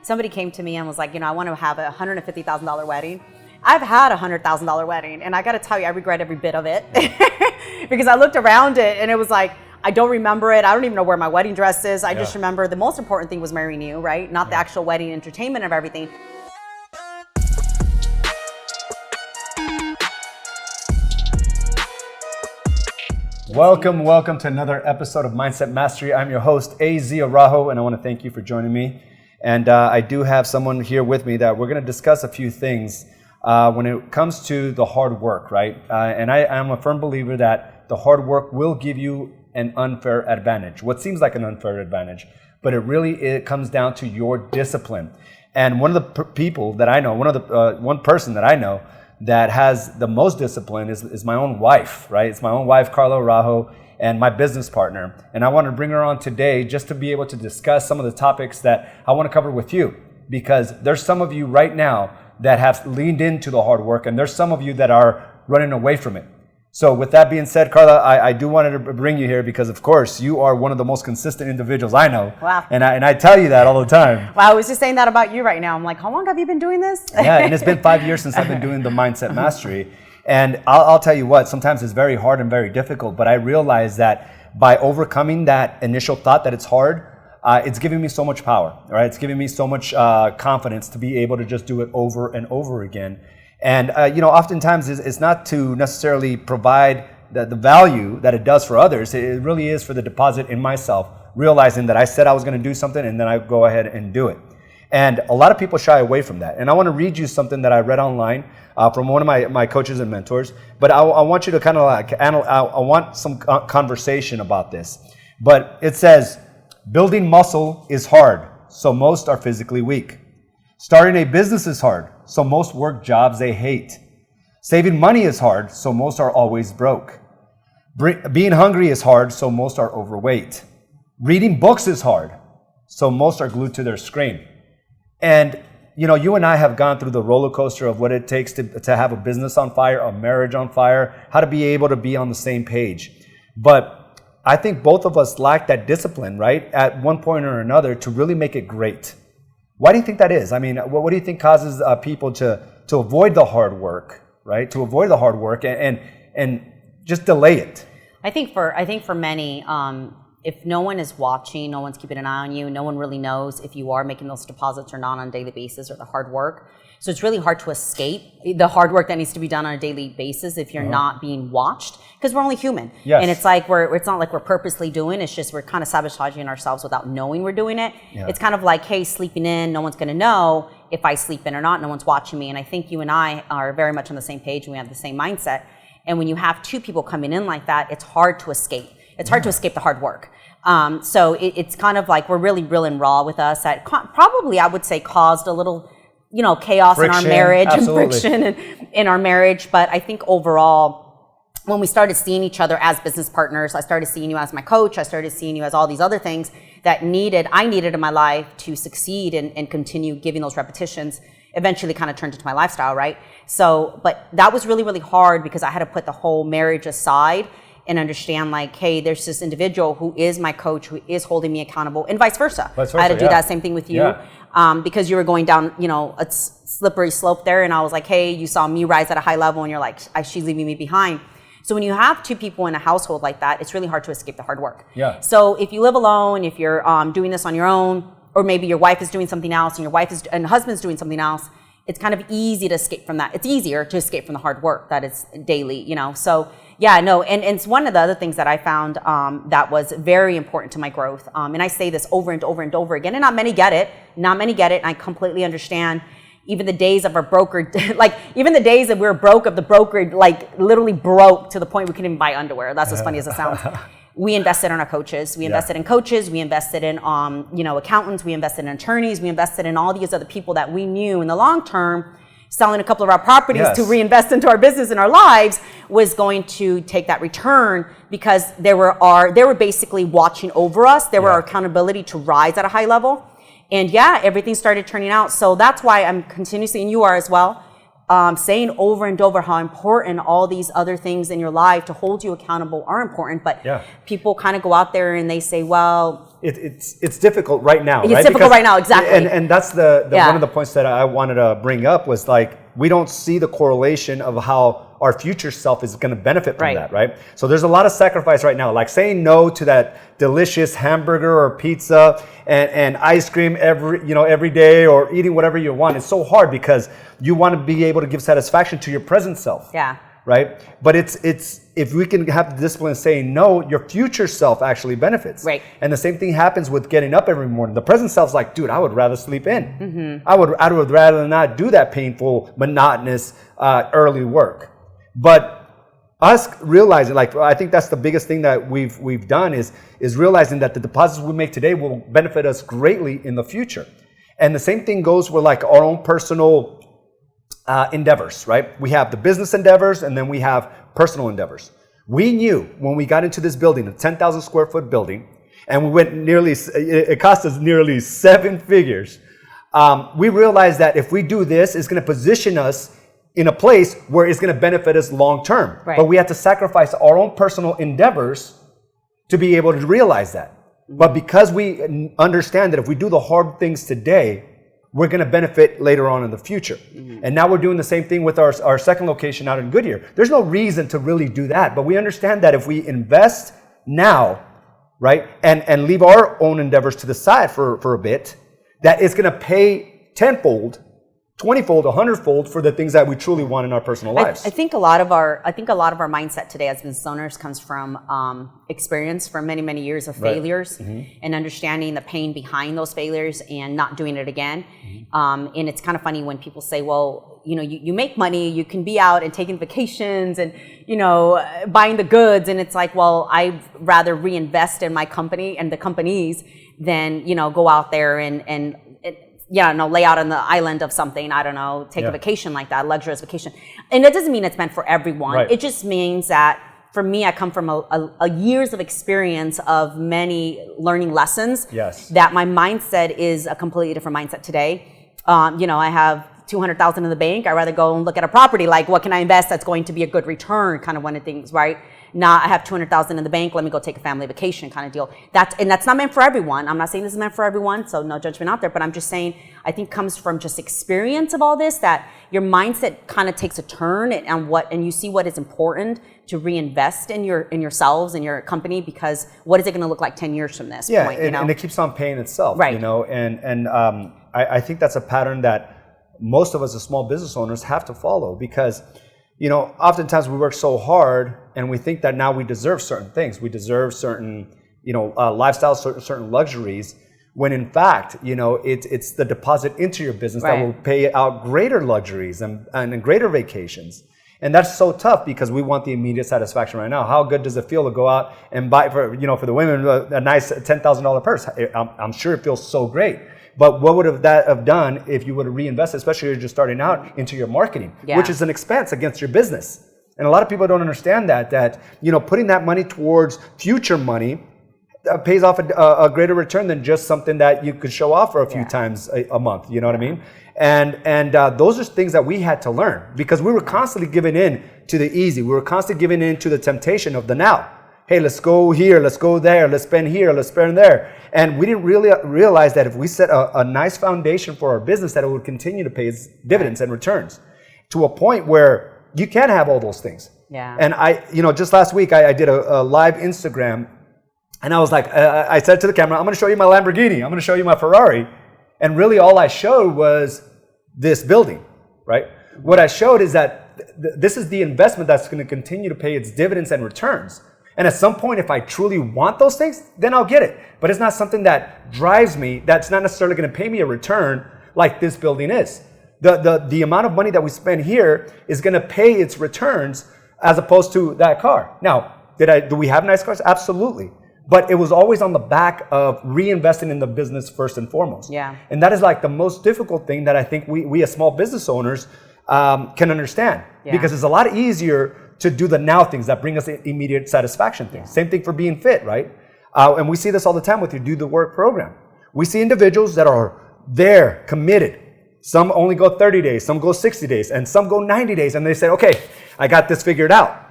somebody came to me and was like, I want to have a $150,000 wedding. I've had a $100,000 wedding, and I got to tell you, I regret every bit of it because I looked around it and it was like, I don't remember it. I don't even know where my wedding dress is. I just remember the most important thing was marrying you, right? Not the actual wedding entertainment of everything. Welcome to another episode of Mindset Mastery. I'm your host, AZ Araujo, and I want to thank you for joining me. And I do have someone here with me that we're going to discuss a few things when it comes to the hard work, right? And I am a firm believer that the hard work will give you an unfair advantage. What seems like an unfair advantage, but it comes down to your discipline. And one of the people that I know, one person that I know that has the most discipline is my own wife, right? It's my own wife, Carla Araujo, and my business partner. And I want to bring her on today just to be able to discuss some of the topics that I want to cover with you, because there's some of you right now that have leaned into the hard work, and there's some of you that are running away from it. So with that being said, Carla, I do want to bring you here because, of course, you are one of the most consistent individuals I know. Wow. And I tell you that all the time. Wow, I was just saying that about you right now. I'm like, how long have you been doing this? Yeah, and it's been 5 years since I've been doing the Mindset Mastery. And I'll tell you what, sometimes it's very hard and very difficult, but I realize that by overcoming that initial thought that it's hard, it's giving me so much power, right? It's giving me so much confidence to be able to just do it over and over again. And, oftentimes it's not to necessarily provide the value that it does for others. It really is for the deposit in myself, realizing that I said I was going to do something and then I go ahead and do it. And a lot of people shy away from that. And I want to read you something that I read online from one of my coaches and mentors. But I want you to kind of I want some conversation about this. But it says, building muscle is hard, so most are physically weak. Starting a business is hard, so most work jobs they hate. Saving money is hard, so most are always broke. Being hungry is hard, so most are overweight. Reading books is hard, so most are glued to their screen. And, you and I have gone through the roller coaster of what it takes to have a business on fire, a marriage on fire, how to be able to be on the same page. But I think both of us lack that discipline, right, at one point or another to really make it great. Why do you think that is? I mean, what do you think causes people to avoid the hard work, right? To avoid the hard work and just delay it? I think for many, if no one is watching, no one's keeping an eye on you, no one really knows if you are making those deposits or not on a daily basis, or the hard work. So it's really hard to escape the hard work that needs to be done on a daily basis if you're not being watched, because we're only human. Yes. And it's like it's not like we're purposely doing, it's just we're kind of sabotaging ourselves without knowing we're doing it. Yeah. It's kind of like, hey, sleeping in, no one's going to know if I sleep in or not, no one's watching me. And I think you and I are very much on the same page and we have the same mindset. And when you have two people coming in like that, it's hard to escape. It's hard to escape the hard work. So it's kind of like we're really real and raw with us. That probably, I would say, caused a little chaos friction, in our marriage. absolutely. And friction in our marriage. But I think overall, when we started seeing each other as business partners, I started seeing you as my coach, I started seeing you as all these other things that I needed in my life to succeed and continue giving those repetitions, eventually kind of turned into my lifestyle, right? So, but that was really, really hard because I had to put the whole marriage aside and understand like, hey, there's this individual who is my coach, who is holding me accountable, and vice versa. I had to do that same thing with you because you were going down, a slippery slope there. And I was like, hey, you saw me rise at a high level and you're like, she's leaving me behind. So when you have two people in a household like that, it's really hard to escape the hard work. Yeah. So if you live alone, if you're doing this on your own, or maybe your wife is doing something else and husband's doing something else, it's kind of easy to escape from that. It's easier to escape from the hard work that is daily, So yeah, no, and it's one of the other things that I found that was very important to my growth. And I say this over and over and over again, and not many get it. And I completely understand. Even the days of our broker, even the days that we were broke of the broker, literally broke to the point we couldn't even buy underwear. That's as funny as it sounds. We invested in our coaches. We invested in coaches. We invested in, accountants. We invested in attorneys. We invested in all these other people that we knew in the long term, selling a couple of our properties to reinvest into our business and our lives was going to take that return because they were basically watching over us. They were our accountability to rise at a high level. And everything started turning out. So that's why I'm continuously, and you are as well, saying over and over how important all these other things in your life to hold you accountable are important, but people kind of go out there and they say, well, it's difficult right now. It's difficult right now, exactly. And that's the one of the points that I wanted to bring up was like, we don't see the correlation of how our future self is going to benefit from that, right? So there's a lot of sacrifice right now, like saying no to that delicious hamburger or pizza and ice cream every day, or eating whatever you want. It's so hard because you want to be able to give satisfaction to your present self. Yeah. Right? But it's if we can have the discipline of saying no, your future self actually benefits. Right. And the same thing happens with getting up every morning. The present self's like, dude, I would rather sleep in. I would rather not do that painful, monotonous, early work. But us realizing, like, I think that's the biggest thing that we've done is realizing that the deposits we make today will benefit us greatly in the future. And the same thing goes with like our own personal endeavors, right? We have the business endeavors and then we have personal endeavors. We knew when we got into this building, a 10,000 square foot building, and we went it cost us nearly 7 figures. We realized that if we do this, it's going to position us in a place where it's going to benefit us long term. Right. But we have to sacrifice our own personal endeavors to be able to realize that. But because we understand that if we do the hard things today, we're going to benefit later on in the future. And now we're doing the same thing with our second location out in Goodyear. There's no reason to really do that, but we understand that if we invest now, right, and leave our own endeavors to the side for a bit, that it's going to pay tenfold, 20-fold, 100-fold for the things that we truly want in our personal lives. I think a lot of our mindset today as business owners comes from experience from many, many years of failures and understanding the pain behind those failures and not doing it again. And it's kind of funny when people say, well, you make money, you can be out and taking vacations and, buying the goods. And it's like, well, I'd rather reinvest in my company and the companies than, go out there and lay out on the island of something, I don't know, take a vacation like that, luxurious vacation. And it doesn't mean it's meant for everyone. Right. It just means that for me, I come from a years of experience of many learning lessons. Yes. That my mindset is a completely different mindset today. I have $200,000 in the bank. I'd rather go and look at a property, like what can I invest that's going to be a good return, kind of one of the things, right? Now I have $200,000 in the bank. Let me go take a family vacation, kind of deal. That's not meant for everyone. I'm not saying this is meant for everyone, so no judgment out there. But I'm just saying I think comes from just experience of all this, that your mindset kind of takes a turn and you see what is important to reinvest in yourselves and your company, because what is it going to look like 10 years from this point? And it keeps on paying itself, right? And I think that's a pattern that most of us as small business owners have to follow, because oftentimes we work so hard and we think that now we deserve certain things. We deserve certain, lifestyles, certain luxuries, when in fact, it's the deposit into your business that will pay out greater luxuries and greater vacations. And that's so tough because we want the immediate satisfaction right now. How good does it feel to go out and buy for the women a nice $10,000 purse? I'm sure it feels so great. But what would that have done if you would have reinvested, especially if you're just starting out, into your marketing, which is an expense against your business? And a lot of people don't understand that putting that money towards future money pays off a greater return than just something that you could show off for a few times a month. You know what I mean? And those are things that we had to learn, because we were constantly giving in to the easy. We were constantly giving in to the temptation of the now. Hey, let's go here, let's go there, let's spend here, let's spend there. And we didn't really realize that if we set a nice foundation for our business, that it would continue to pay its dividends and returns to a point where you can have all those things. Yeah. And just last week, I did a live Instagram, and I was like, I said to the camera, I'm going to show you my Lamborghini, I'm going to show you my Ferrari. And really all I showed was this building, right? What I showed is that this is the investment that's going to continue to pay its dividends and returns. And at some point, if I truly want those things, then I'll get it. But it's not something that drives me, that's not necessarily going to pay me a return like this building is. The amount of money that we spend here is going to pay its returns as opposed to that car. Now, do we have nice cars? Absolutely. But it was always on the back of reinvesting in the business first and foremost. Yeah. And that is like the most difficult thing that I think we as small business owners can understand. Yeah. Because it's a lot easier to do the now things that bring us immediate satisfaction things. Yeah. Same thing for being fit, right? And we see this all the time with your Do the Work program. We see individuals that are there, committed, Some only go 30 days, some go 60 days, and some go 90 days. And they say, okay, I got this figured out.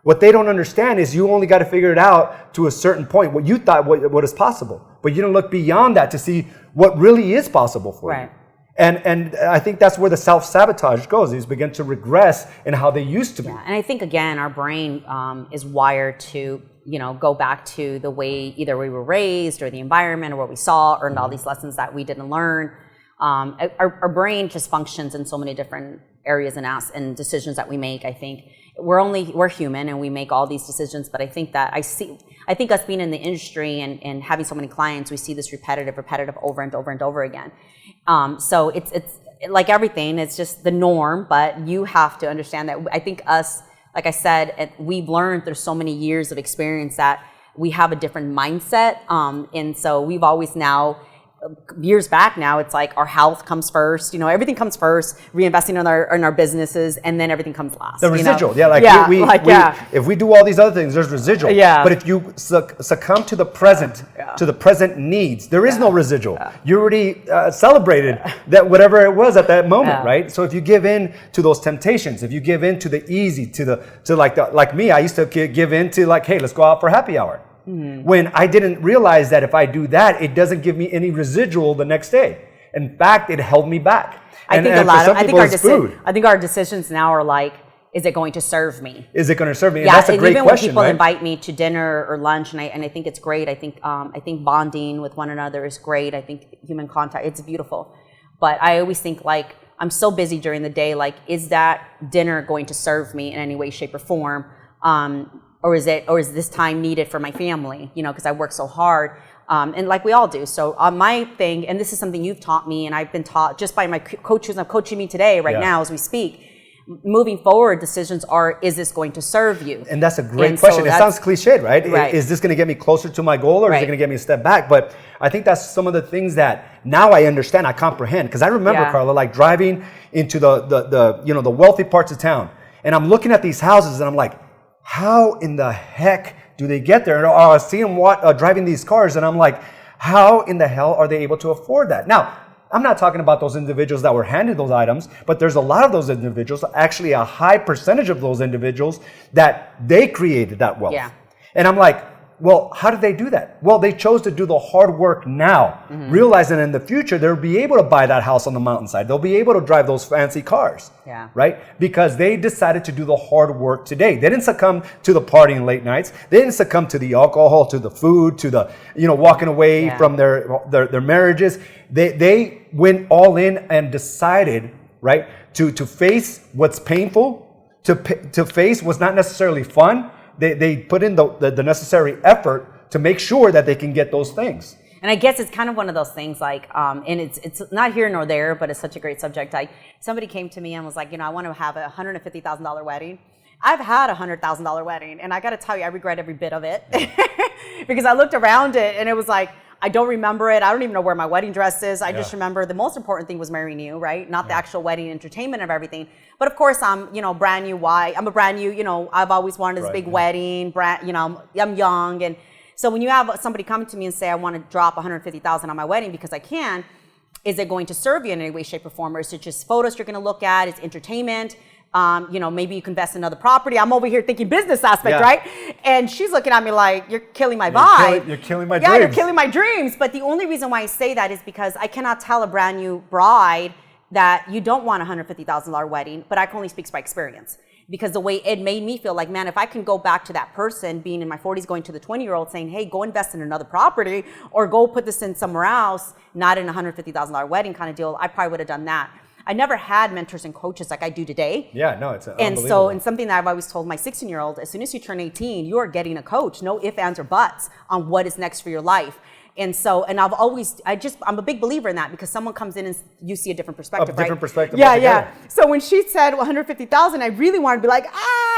What they don't understand is you only got to figure it out to a certain point, what you thought what is possible. But you don't look beyond that to see what really is possible for you. And I think that's where the self-sabotage goes. These begin to regress in how they used to be. Yeah, and I think, again, our brain is wired to, go back to the way either we were raised or the environment or what we saw, earned all these lessons that we didn't learn. Our brain just functions in so many different areas and decisions that we make. I think we're human and we make all these decisions, but I think that I think us being in the industry and having so many clients, we see this repetitive over and over and over again. So it's like everything, it's just the norm, but you have to understand that. I think us, like I said, we've learned through so many years of experience that we have a different mindset. And so we've always now, years back now, it's like our health comes first, everything comes first, reinvesting in our businesses, and then everything comes last. The residual, if we do all these other things, there's residual. But if you succumb to the present needs, there is no residual. You already celebrated that whatever it was at that moment, right? So if you give in to those temptations, if you give in to the easy, like me, I used to give in to hey, let's go out for happy hour. When I didn't realize that if I do that, it doesn't give me any residual the next day. In fact, it held me back. I think our decisions now are like, is it going to serve me? Is it going to serve me? Yeah, and that's a great even question, when people right? invite me to dinner or lunch, and I think it's great. I think bonding with one another is great. I think human contact, it's beautiful. But I always think I'm so busy during the day. Is that dinner going to serve me in any way, shape, or form? Or is this time needed for my family? Because I work so hard, and like we all do. So my thing, and this is something you've taught me, and I've been taught just by my coaches. I'm coaching me today, now as we speak. Moving forward, decisions are: is this going to serve you? And that's a great question. It sounds cliched, right? Is this going to get me closer to my goal, or is it going to get me a step back? But I think that's some of the things that now I understand, I comprehend. Because I remember, Carla, driving into the wealthy parts of town, and I'm looking at these houses, and I'm like, how in the heck do they get there? And I see them driving these cars, and I'm like, how in the hell are they able to afford that? Now, I'm not talking about those individuals that were handed those items, but there's a lot of those individuals, actually a high percentage of those individuals, that they created that wealth. And I'm like, well, how did they do that? Well, they chose to do the hard work now, realizing in the future they'll be able to buy that house on the mountainside. They'll be able to drive those fancy cars, right? Because they decided to do the hard work today. They didn't succumb to the partying late nights. They didn't succumb to the alcohol, to the food, to the walking away from their marriages. They went all in and decided, right, to face what's painful, to face what's not necessarily fun. They put in the necessary effort to make sure that they can get those things. And I guess it's kind of one of those things and it's not here nor there, but it's such a great subject. Somebody came to me and was like, I want to have a $150,000 wedding. I've had a $100,000 wedding, and I got to tell you, I regret every bit of it because I looked around it and it was like, I don't remember it. I don't even know where my wedding dress is. I just remember the most important thing was marrying you, right? Not the actual wedding entertainment of everything. But of course, I'm, brand new. I'm a brand new, I've always wanted this big wedding. I'm young. And so when you have somebody come to me and say, I want to drop $150,000 on my wedding because I can, is it going to serve you in any way, shape, or form? Or is it just photos you're going to look at? It's entertainment. Maybe you can invest in another property. I'm over here thinking business aspect, right? And she's looking at me like, you're killing my vibe. You're killing my dreams. Yeah, you're killing my dreams. But the only reason why I say that is because I cannot tell a brand new bride that you don't want a $150,000 wedding, but I can only speak by experience. Because the way it made me feel like, man, if I can go back to that person being in my 40s, going to the 20-year-old saying, hey, go invest in another property or go put this in somewhere else, not in a $150,000 wedding kind of deal, I probably would have done that. I never had mentors and coaches like I do today. Yeah, no, it's unbelievable. And something that I've always told my 16-year-old, as soon as you turn 18, you are getting a coach. No ifs, ands, or buts on what is next for your life. And I'm a big believer in that because someone comes in and you see a different perspective, right? Different perspective. Yeah. So when she said 150,000, I really wanted to be like,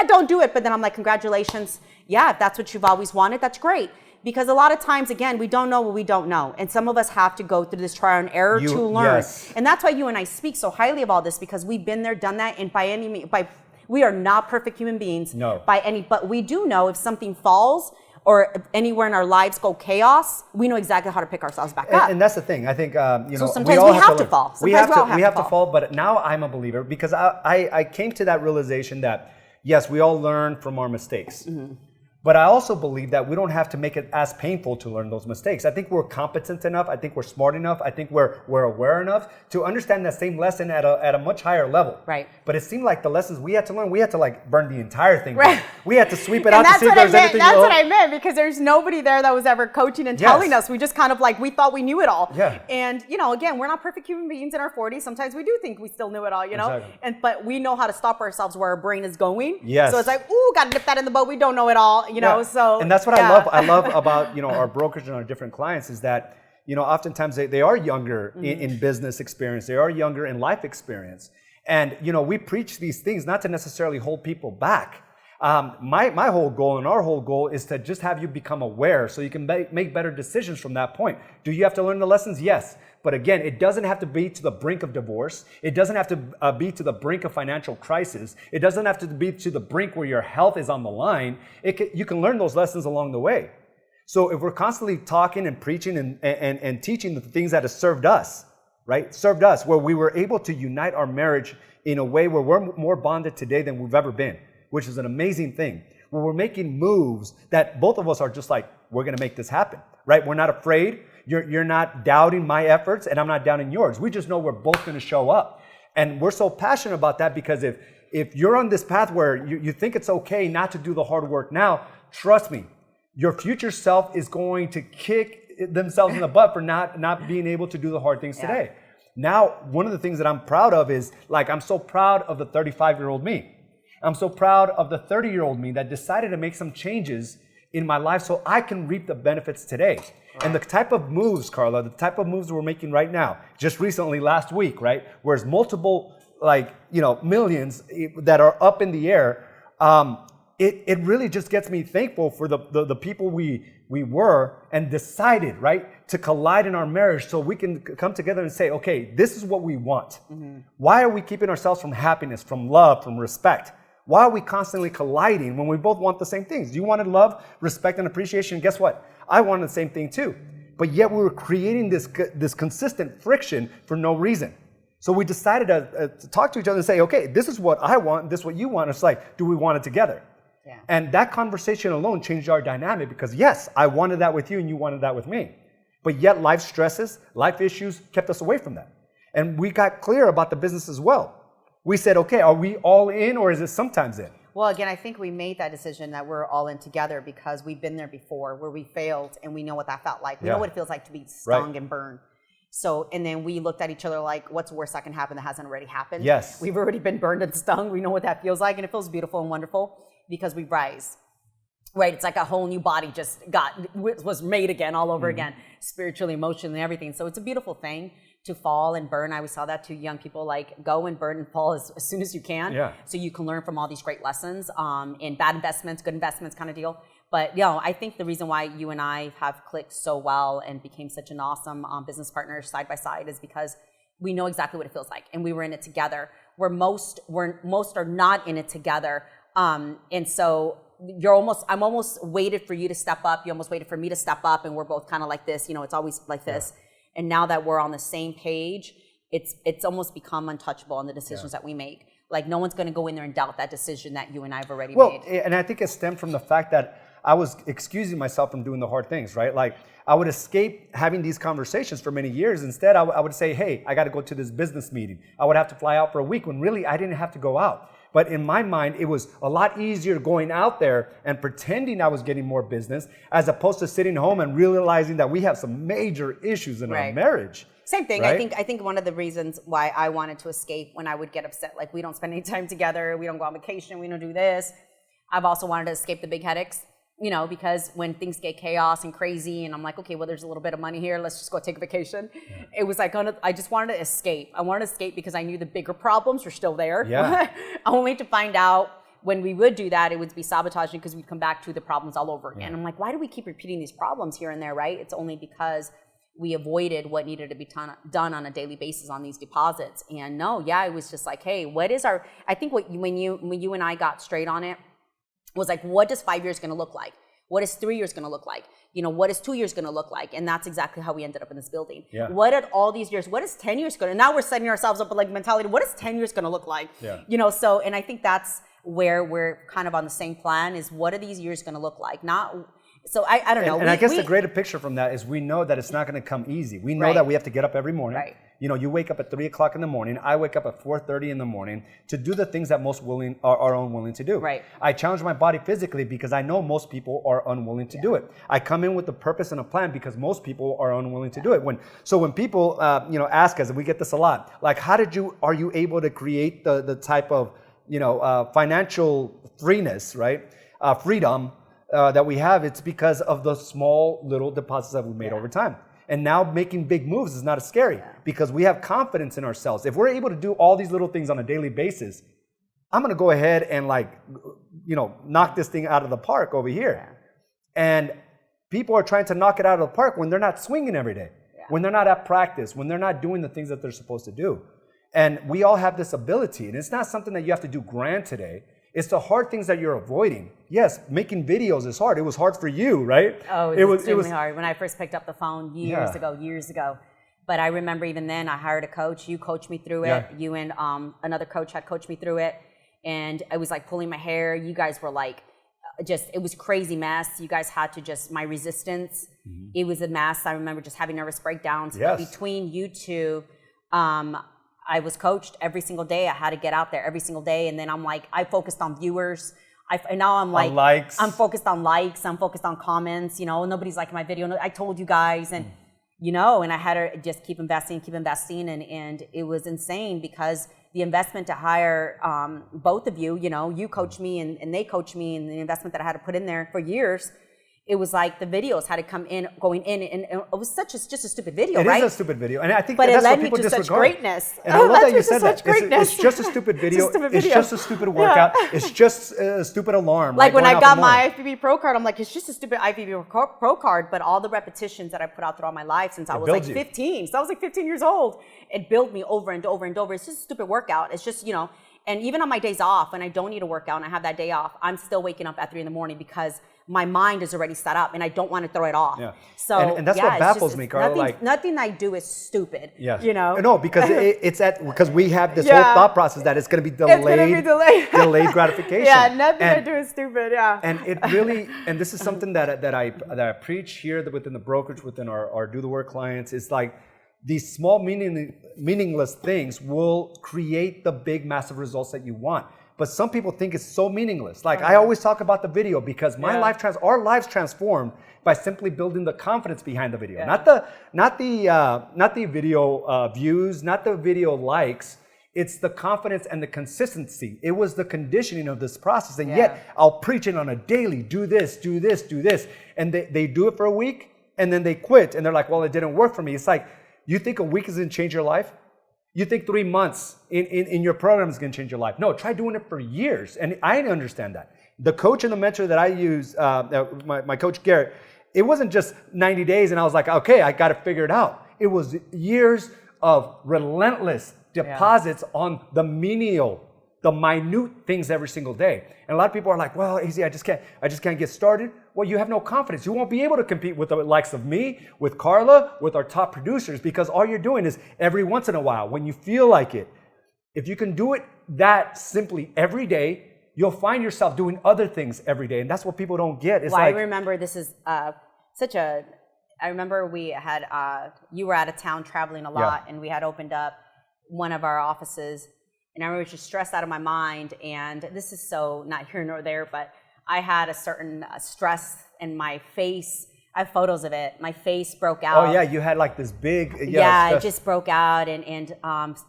don't do it. But then I'm like, congratulations. Yeah, if that's what you've always wanted, that's great. Because a lot of times, again, we don't know what we don't know. And some of us have to go through this trial and error to learn. Yes. And that's why you and I speak so highly of all this, because we've been there, done that, and we are not perfect human beings. No. But we do know if something falls, or anywhere in our lives go chaos, we know exactly how to pick ourselves back up. And that's the thing. I think, so sometimes we have to fall. We have to fall, but now I'm a believer because I came to that realization that, yes, we all learn from our mistakes. But I also believe that we don't have to make it as painful to learn those mistakes. I think we're competent enough. I think we're smart enough. I think we're aware enough to understand that same lesson at a much higher level. Right. But it seemed like the lessons we had to learn, we had to like burn the entire thing right. down. We had to sweep it out to see if there's anything. That's what I meant, because there's nobody there that was ever coaching and telling us. We just kind of like, we thought we knew it all. Yeah. And, you know, again, we're not perfect human beings in our 40s. Sometimes we do think we still knew it all, you know? Exactly. But we know how to stop ourselves where our brain is going. Yes. So it's like, ooh, got to dip that in the boat. We don't know it all, you know? So. And that's what I love. I love about, you know, our brokerage and our different clients is that, you know, oftentimes they are younger in business experience. They are younger in life experience. And, you know, we preach these things not to necessarily hold people back. My whole goal and our whole goal is to just have you become aware so you can make better decisions from that point. Do you have to learn the lessons? Yes. But again, it doesn't have to be to the brink of divorce. It doesn't have to be to the brink of financial crisis. It doesn't have to be to the brink where your health is on the line. You can learn those lessons along the way. So if we're constantly talking and preaching and teaching the things that have served us, right? Served us, where we were able to unite our marriage in a way where we're more bonded today than we've ever been, which is an amazing thing. Where we're making moves that both of us are just like, we're going to make this happen, right? We're not afraid. You're not doubting my efforts and I'm not doubting yours. We just know we're both going to show up. And we're so passionate about that because if you're on this path where you think it's okay not to do the hard work now, trust me, your future self is going to kick themselves in the butt for not being able to do the hard things today. Now, one of the things that I'm proud of is, like, I'm so proud of the 35-year-old me. I'm so proud of the 30-year-old me that decided to make some changes in my life so I can reap the benefits today. Right. And the type of moves, Carla, the type of moves we're making right now, just recently, last week, right? Whereas multiple, like, you know, millions that are up in the air, it really just gets me thankful for the people we were and decided, right, to collide in our marriage so we can come together and say, okay, this is what we want. Why are we keeping ourselves from happiness, from love, from respect? Why are we constantly colliding when we both want the same things? You wanted love, respect, and appreciation. Guess what? I wanted the same thing too. But yet we were creating this consistent friction for no reason. So we decided to talk to each other and say, okay, this is what I want, this is what you want. It's like, do we want it together? Yeah. And that conversation alone changed our dynamic because yes, I wanted that with you and you wanted that with me. But yet life stresses, life issues kept us away from that. And we got clear about the business as well. We said, okay, are we all in or is it sometimes in? Well, again, I think we made that decision that we're all in together because we've been there before where we failed and we know what that felt like. We know what it feels like to be stung and burned. So, and then we looked at each other like, what's the worst that can happen that hasn't already happened? Yes. We've already been burned and stung. We know what that feels like and it feels beautiful and wonderful because we rise. Right? It's like a whole new body just was made again all over again, spiritually, emotionally, and everything. So it's a beautiful thing to fall and burn. I always tell that to young people, like go and burn and fall as soon as you can. Yeah. So you can learn from all these great lessons in bad investments, good investments kind of deal. But, you know, I think the reason why you and I have clicked so well and became such an awesome business partner side by side is because we know exactly what it feels like. And we were in it together where most are not in it together. And so I'm almost waited for you to step up. You almost waited for me to step up. And we're both kind of like this, you know, it's always like this. And now that we're on the same page, it's almost become untouchable on the decisions that we make. Like no one's going to go in there and doubt that decision that you and I have already made. And I think it stemmed from the fact that I was excusing myself from doing the hard things, right? Like I would escape having these conversations for many years. Instead, I would say, hey, I got to go to this business meeting. I would have to fly out for a week when really I didn't have to go out. But in my mind, it was a lot easier going out there and pretending I was getting more business as opposed to sitting home and realizing that we have some major issues in our marriage. Same thing. Right? I think one of the reasons why I wanted to escape when I would get upset, like we don't spend any time together, we don't go on vacation, we don't do this. I've also wanted to escape the big headaches, you know, because when things get chaos and crazy and I'm like, okay, well, there's a little bit of money here. Let's just go take a vacation. Yeah. It was like, I just wanted to escape. I wanted to escape because I knew the bigger problems were still there. Yeah. Only to find out when we would do that, it would be sabotaging because we'd come back to the problems all over again. Yeah. I'm like, why do we keep repeating these problems here and there, right? It's only because we avoided what needed to be done on a daily basis on these deposits. And no, it was just like, hey, what is I think when you and I got straight on it, was like, what does 5 years going to look like? What is 3 years going to look like? You know, what is 2 years going to look like? And that's exactly how we ended up in this building. Yeah. What are all these years? What is 10 years going to, now we're setting ourselves up with like mentality. What is 10 years going to look like? Yeah. You know, so, and I think that's where we're kind of on the same plan is what are these years going to look like? So I don't know. And I guess the greater picture from that is we know that it's not going to come easy. We know that we have to get up every morning. Right. You know, you wake up at 3 o'clock in the morning. I wake up at 4:30 in the morning to do the things that most are unwilling to do. Right. I challenge my body physically because I know most people are unwilling to do it. I come in with a purpose and a plan because most people are unwilling to do it. When people ask us, and we get this a lot, like are you able to create the type of financial freeness, right? Freedom that we have, it's because of the small little deposits that we made over time. And now making big moves is not as scary because we have confidence in ourselves. If we're able to do all these little things on a daily basis, I'm going to go ahead and knock this thing out of the park over here. Yeah. And people are trying to knock it out of the park when they're not swinging every day, when they're not at practice, when they're not doing the things that they're supposed to do. And we all have this ability, and it's not something that you have to do grand today. It's the hard things that you're avoiding. Yes, making videos is hard. It was hard for you, right? Oh, it was extremely hard. When I first picked up the phone years ago. But I remember even then I hired a coach. You coached me through it. Yeah. You and another coach had coached me through it. And it was like pulling my hair. You guys were like, it was crazy mess. You guys had to my resistance. Mm-hmm. It was a mess. I remember just having nervous breakdowns. Yes. But between you two, I was coached every single day. I had to get out there every single day. And then I'm like, I focused on viewers. And now I'm like, likes. I'm focused on likes. I'm focused on comments. You know, nobody's liking my video. I told you guys. And, and I had to just keep investing. And it was insane because the investment to hire both of you, you coached me and they coached me, and the investment that I had to put in there for years. It was like the videos had to going in, and it was just a stupid video, right? It is a stupid video, and I think but that's it led what people me to disregard. Such greatness. And I love that you said that. It's just a stupid video. It's just a stupid workout. It's just a stupid alarm. Like when I got my IFBB Pro card, I'm like, it's just a stupid IFBB Pro card, but all the repetitions that I put out throughout my life since I was like 15. So I was like 15 years old. It built me over and over and over. It's just a stupid workout. It's just, and even on my days off, when I don't need to work out and I have that day off, I'm still waking up at 3 a.m. because my mind is already set up and I don't want to throw it off. Yeah. So and that's what baffles me, Carla. Nothing I do is stupid. Yes. No, because because we have this whole thought process that it's going to be delayed. It's going to be delayed. Delayed gratification. Yeah, nothing I do is stupid. Yeah. And it really, and this is something that I preach here within the brokerage, within our do the work clients. It's like these small meaningless things will create the big massive results that you want. But some people think it's so meaningless. Like I always talk about the video because our lives transformed by simply building the confidence behind the video, not the video views, not the video likes. It's the confidence and the consistency. It was the conditioning of this process, and yet I'll preach it on a daily. Do this, do this, do this, and they do it for a week, and then they quit, and they're like, "Well, it didn't work for me." It's like, you think a week is going to change your life? You think 3 months in your program is going to change your life? No, try doing it for years. And I understand that. The coach and the mentor that I use, my coach Garrett, it wasn't just 90 days and I was like, okay, I got to figure it out. It was years of relentless deposits on the menial, the minute things every single day. And a lot of people are like, well, easy, I just can't get started. Well, you have no confidence. You won't be able to compete with the likes of me, with Carla, with our top producers, because all you're doing is every once in a while, when you feel like it, if you can do it that simply every day, you'll find yourself doing other things every day. And that's what people don't get. It's I remember this is I remember we had, you were out of town traveling a lot and we had opened up one of our offices. And I remember just stressed out of my mind, and this is so not here nor there, but I had a certain stress in my face. I have photos of it. My face broke out. Oh yeah, you had like this big. It just broke out, and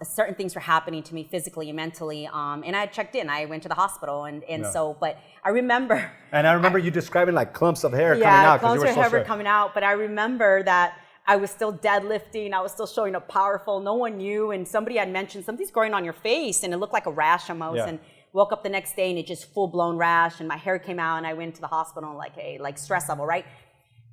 certain things were happening to me physically and mentally. And I had checked in. I went to the hospital, so. But I remember. And I remember you describing like clumps of hair coming out because you were so stressed. Clumps of hair coming out. But I remember that I was still deadlifting. I was still showing up powerful. No one knew, and somebody had mentioned something's growing on your face, and it looked like a rash almost. Yeah. And woke up the next day, and it just full blown rash, and my hair came out, and I went to the hospital, and like, hey, like stress level, right?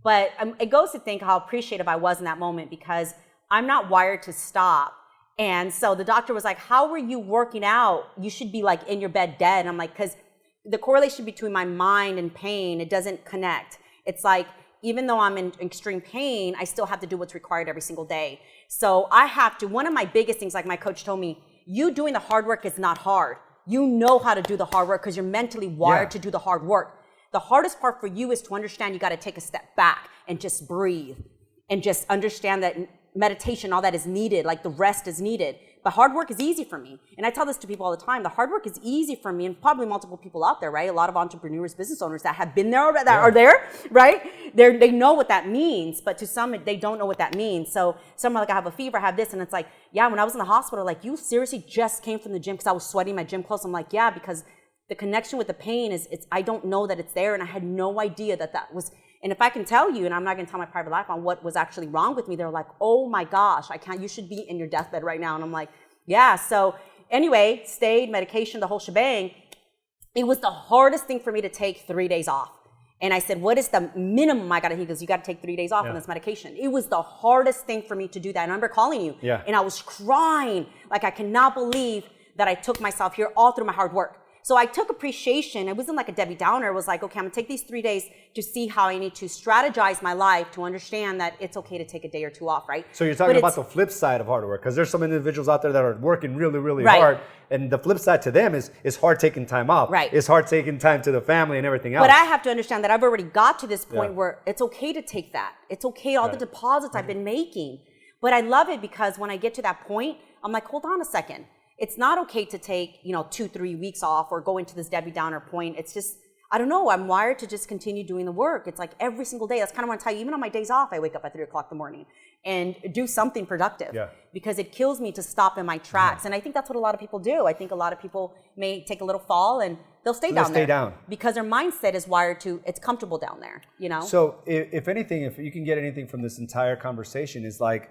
But it goes to think how appreciative I was in that moment because I'm not wired to stop. And so the doctor was like, "How were you working out? You should be like in your bed dead." And I'm like, "Because the correlation between my mind and pain, it doesn't connect. It's like, even though I'm in extreme pain, I still have to do what's required every single day. So I have to, one of my biggest things, like my coach told me, you doing the hard work is not hard. You know how to do the hard work because you're mentally wired to do the hard work. The hardest part for you is to understand you got to take a step back and just breathe and just understand that meditation, all that is needed, like the rest is needed. But hard work is easy for me. And I tell this to people all the time. The hard work is easy for me, and probably multiple people out there, right? A lot of entrepreneurs, business owners that have been there, that are there, right? They know what that means, but to some, they don't know what that means. So some are like, I have a fever, I have this, and it's like, yeah, when I was in the hospital, like, you seriously just came from the gym because I was sweating my gym clothes. I'm like, yeah, because the connection with the pain is, I don't know that it's there, and I had no idea that was. And if I can tell you, and I'm not going to tell my private life on what was actually wrong with me, they're like, oh my gosh, you should be in your deathbed right now. And I'm like, yeah. So anyway, stayed, medication, the whole shebang. It was the hardest thing for me to take 3 days off. And I said, what is the minimum I got to, he goes, you got to take 3 days off on this medication. It was the hardest thing for me to do that. And I remember calling you and I was crying. Like, I cannot believe that I took myself here all through my hard work. So I took appreciation. It wasn't like a Debbie Downer. It was like, okay, I'm going to take these 3 days to see how I need to strategize my life to understand that it's okay to take a day or two off, right? So you're talking about the flip side of hard work, because there's some individuals out there that are working really, really hard. And the flip side to them is hard taking time off. Right. It's hard taking time to the family and everything else. But I have to understand that I've already got to this point where it's okay to take that. It's okay, all the deposits I've been making. But I love it because when I get to that point, I'm like, hold on a second. It's not okay to take, 2-3 weeks off or go into this Debbie Downer point. It's just, I don't know. I'm wired to just continue doing the work. It's like every single day. That's kind of what I tell you. Even on my days off, I wake up at 3 o'clock in the morning and do something productive because it kills me to stop in my tracks. And I think that's what a lot of people do. I think a lot of people may take a little fall and they'll stay down because their mindset is wired to, it's comfortable down there, So if anything, if you can get anything from this entire conversation is like,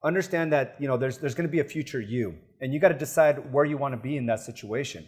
understand that, there's going to be a future you, and you got to decide where you want to be in that situation.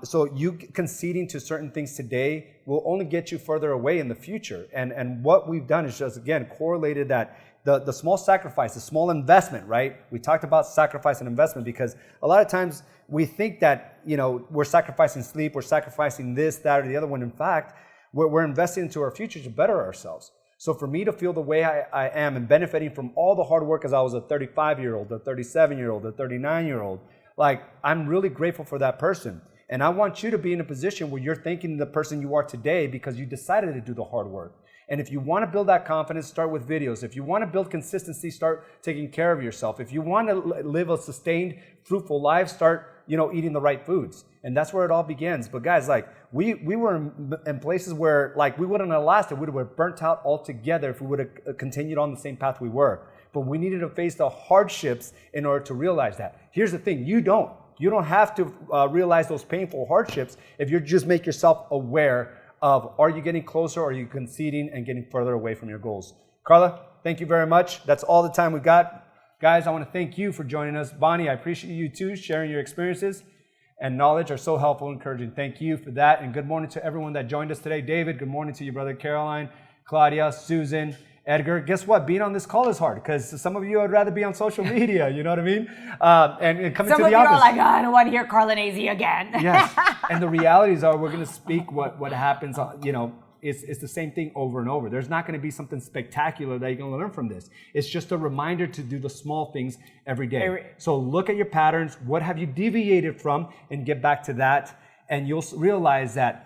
So you conceding to certain things today will only get you further away in the future. And what we've done is just, again, correlated that the small sacrifice, the small investment, right? We talked about sacrifice and investment because a lot of times we think that, we're sacrificing sleep, we're sacrificing this, that, or the other one. In fact, we're investing into our future to better ourselves. So for me to feel the way I am and benefiting from all the hard work as I was a 35-year-old, a 37-year-old, a 39-year-old, like, I'm really grateful for that person. And I want you to be in a position where you're thinking the person you are today because you decided to do the hard work. And if you want to build that confidence, start with videos. If you want to build consistency, start taking care of yourself. If you want to live a sustained, fruitful life, start, eating the right foods. And that's where it all begins. But guys, like, we were in places where, like, we wouldn't have lasted. We would have burnt out altogether if we would have continued on the same path we were. But we needed to face the hardships in order to realize that. Here's the thing. You don't have to realize those painful hardships if you just make yourself aware of, are you getting closer or are you conceding and getting further away from your goals? Carla, thank you very much. That's all the time we got. Guys, I want to thank you for joining us. Bonnie, I appreciate you too, sharing your experiences and knowledge are so helpful and encouraging. Thank you for that. And good morning to everyone that joined us today. David, good morning to you, brother. Caroline, Claudia, Susan, Edgar. Guess what? Being on this call is hard because some of you would rather be on social media. You know what I mean? And coming some to the office. Some of you are like, I don't want to hear Carla Araujo again. Yes. And the realities are we're going to speak what happens, it's the same thing over and over. There's not going to be something spectacular that you're going to learn from this. It's just a reminder to do the small things every day. So look at your patterns. What have you deviated from? And get back to that. And you'll realize that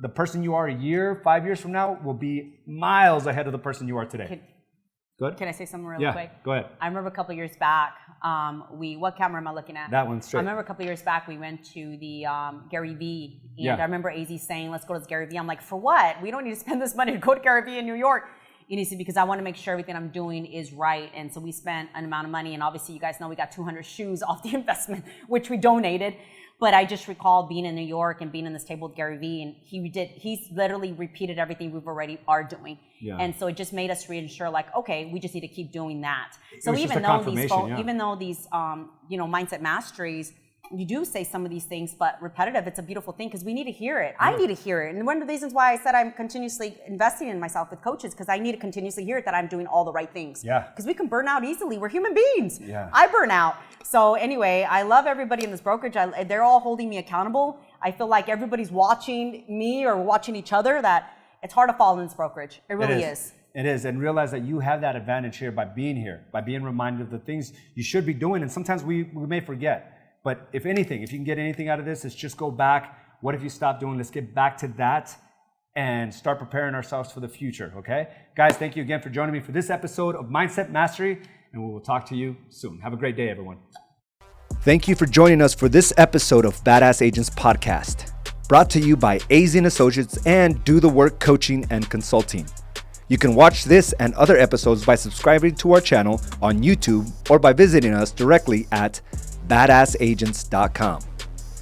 the person you are a year, 5 years from now will be miles ahead of the person you are today. Good. Can I say something really quick? Go ahead. I remember a couple years back, what camera am I looking at? That one's straight. I remember a couple years back, we went to the Gary Vee, and I remember AZ saying, let's go to Gary Vee. I'm like, for what? We don't need to spend this money to go to Gary Vee in New York. And he said, because I want to make sure everything I'm doing is right. And so we spent an amount of money, and obviously you guys know we got 200 shoes off the investment, which we donated. But I just recall being in New York and being in this table with Gary Vee, and he's literally repeated everything we've already are doing. Yeah. And so it just made us reassure, like, okay, we just need to keep doing that. So even though these mindset masteries, you do say some of these things, but repetitive, it's a beautiful thing because we need to hear it. Yeah. I need to hear it. And one of the reasons why I said I'm continuously investing in myself with coaches, because I need to continuously hear it that I'm doing all the right things. Yeah. Because we can burn out easily. We're human beings. Yeah. I burn out. So anyway, I love everybody in this brokerage. They're all holding me accountable. I feel like everybody's watching me or watching each other, that it's hard to fall in this brokerage. It really is. It is. And realize that you have that advantage here by being here, by being reminded of the things you should be doing. And sometimes we may forget. But if anything, if you can get anything out of this, it's just go back. What if you stop doing? Let's get back to that and start preparing ourselves for the future, okay? Guys, thank you again for joining me for this episode of Mindset Mastery, and we will talk to you soon. Have a great day, everyone. Thank you for joining us for this episode of Badass Agents Podcast, brought to you by AZ & Associates and Do the Work Coaching and Consulting. You can watch this and other episodes by subscribing to our channel on YouTube or by visiting us directly at badassagents.com.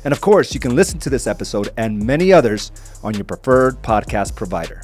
And of course, you can listen to this episode and many others on your preferred podcast provider.